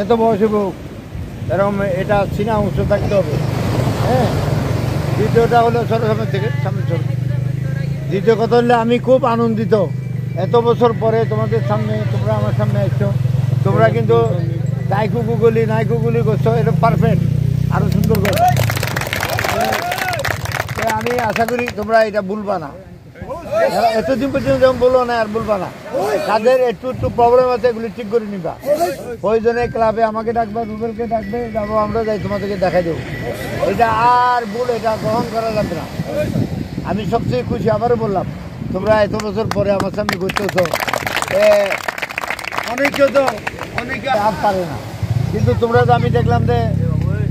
এত বয়সে হোক এরকম এটা সিনা অংশ থাকতে হবে। হ্যাঁ, দ্বিতীয়টা হলো সরসামের থেকে সামনে চল। দ্বিতীয় কথা হলে আমি খুব আনন্দিত এত বছর পরে তোমাদের সামনে, তোমরা আমার সামনে আসছো। তোমরা কিন্তু নাইকুগুলি করছো, এটা পারফেক্ট, আরো সুন্দর করছো। আমি আশা করি তোমরা এটা ভুলবা না, এতদিন পর্যন্ত যেমন বলবো না আর বলবা না। তাদের একটু প্রবলেম আছে, এগুলি ঠিক করে নিবা। প্রয়োজনে ক্লাবে আমাকে ডাকবে, রুবেলকে ডাকবে, যাবো আমরা, যাই তোমাদেরকে দেখা দেবো। এটা আর ভুল, এটা গ্রহণ করা যাবে না। আমি সবচেয়ে খুশি, আবারও বললাম, তোমরা এত বছর পরে আমার সামনে ঘুরতেছো। অনেকে আর পারে না, কিন্তু তোমরা তো আমি দেখলাম যে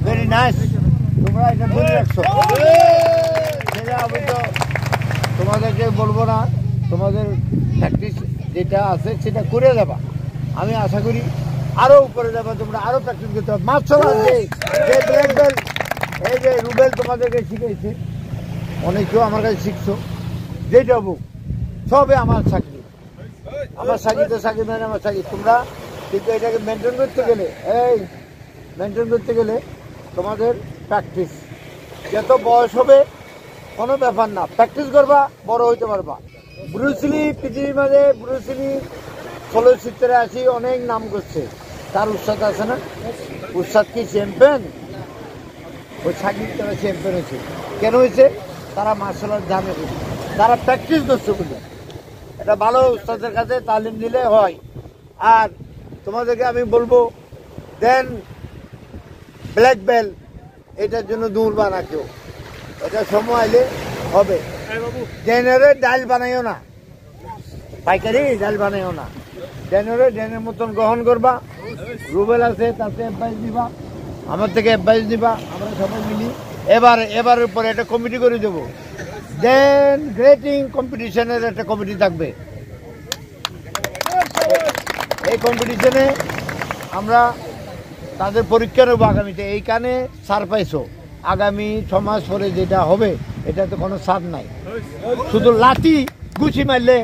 ভেরি নাইস, তোমরা এটা ধরে রাখছো। সেটা আমি তো তোমাদেরকে বলবো না, তোমাদের প্র্যাকটিস যেটা আছে সেটা করে যাবা। আমি আশা করি আরও উপরে যাবা, তোমরা আরও প্র্যাকটিস করতে হবে। মার্শাল আর্ট যে ব্ল্যাক বেল্ট, এই যে রুবেল তোমাদেরকে শিখেছে, অনেকেও আমার কাছে শিখছো, যেটা হোক সবে আমার চাকরি, আমার চাকরি তো চাকরি মানে আমার চাকরি। তোমরা কিন্তু এটাকে মেনটেন করতে গেলে তোমাদের প্র্যাকটিস, যত বয়স হবে কোনো ব্যাপার না, প্র্যাকটিস করবা, বড় হইতে পারবা। ব্রুসলি পৃথিবীর মাঝে, ব্রুসলি চলচ্চিত্রে আসি অনেক নাম করছে, তার উস্তাদ আছে না? উস্তাদ কি চ্যাম্পিয়ন? ওই সাকিব তারা চ্যাম্পিয়ন হয়েছে। কেন হয়েছে? তারা মার্শাল আর্ট জানে, তারা প্র্যাকটিস করছে বলে। এটা ভালো উস্তাদের কাছে তালিম নিলে হয়। আর তোমাদেরকে আমি বলবো, দেন ব্ল্যাক বেল্ট, এটার জন্য দৌড়বা না কেউ, এটা সময় আইলে হবে। ডেনের ডাল বানাইও না, পাইকারি ডাল বানাইও না, ডেনের মতন গ্রহণ করবা। রুবেল আছে, তাতে অ্যাডভাইস দিবা, আমার থেকে অ্যাডভাইস দিবা, আমরা সবাই মিলি এবারের পরে একটা কমিটি করে দেবো। দেন গ্রেটিং কম্পিটিশনের একটা কমিটি থাকবে। এই কম্পিটিশনে আমরা তাদের পরীক্ষা নেবো আগামীতে। এইখানে সার পাইছো, আগামী 6 মাস পরে যেটা হবে এটা তো কোনো সার নাই, শুধু লাঠি গুছি মারলে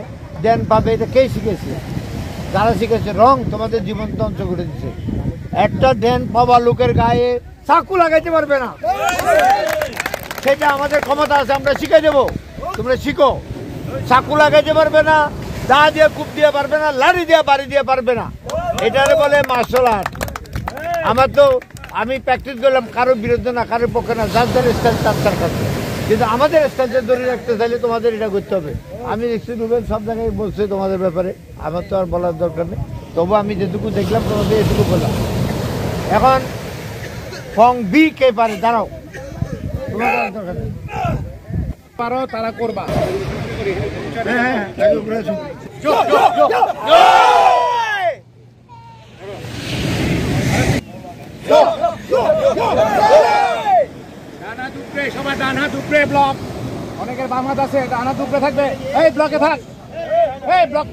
দেন পাবে। এটা কে শিখেছে? যারা শিখেছে রং তোমাদের জীবন ধ্বংস করে দিচ্ছে। একটা দেন পাওয়া লোকের গায়ে চাকু লাগাইতে পারবে না, সেটা আমাদের ক্ষমতা আছে, আমরা শিখে দেবো। তোমরা শিখো, চাকু লাগাইতে পারবে না, দা দিয়ে কূপ দিয়ে পারবে না, লাড়ি দিয়ে বাড়ি দিয়ে পারবে না, এটারে বলে মার্শাল আর্ট। আমার তো আমি প্র্যাকটিস করলাম কারোর বিরুদ্ধে না, কারোর পক্ষে না, যার যার স্টাইল তার কাছে। কিন্তু আমাদের স্টাইলটা ধরে রাখতে চাইলে তোমাদের এটা করতে হবে। আমি দেখছি রুবেল সব জায়গায় বলছে তোমাদের ব্যাপারে, আমার তো আর বলার দরকার নেই। তবু আমি যেটুকু দেখলাম তোমাদের এটুকু বললাম। এখন ফং বি কে পারে, দাঁড়াও, তোমাদের দরকার নেই, পারো তারা করবা। সবাই ডান হাত উপরে, ব্লক, অনেকের বাম হাত আছে, ডান হাত উপরে থাকবে। এই ব্লকে থাক, এই ব্লক,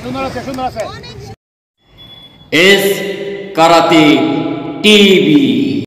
সুন্দর আছে, সুন্দর আছে। S karate TV.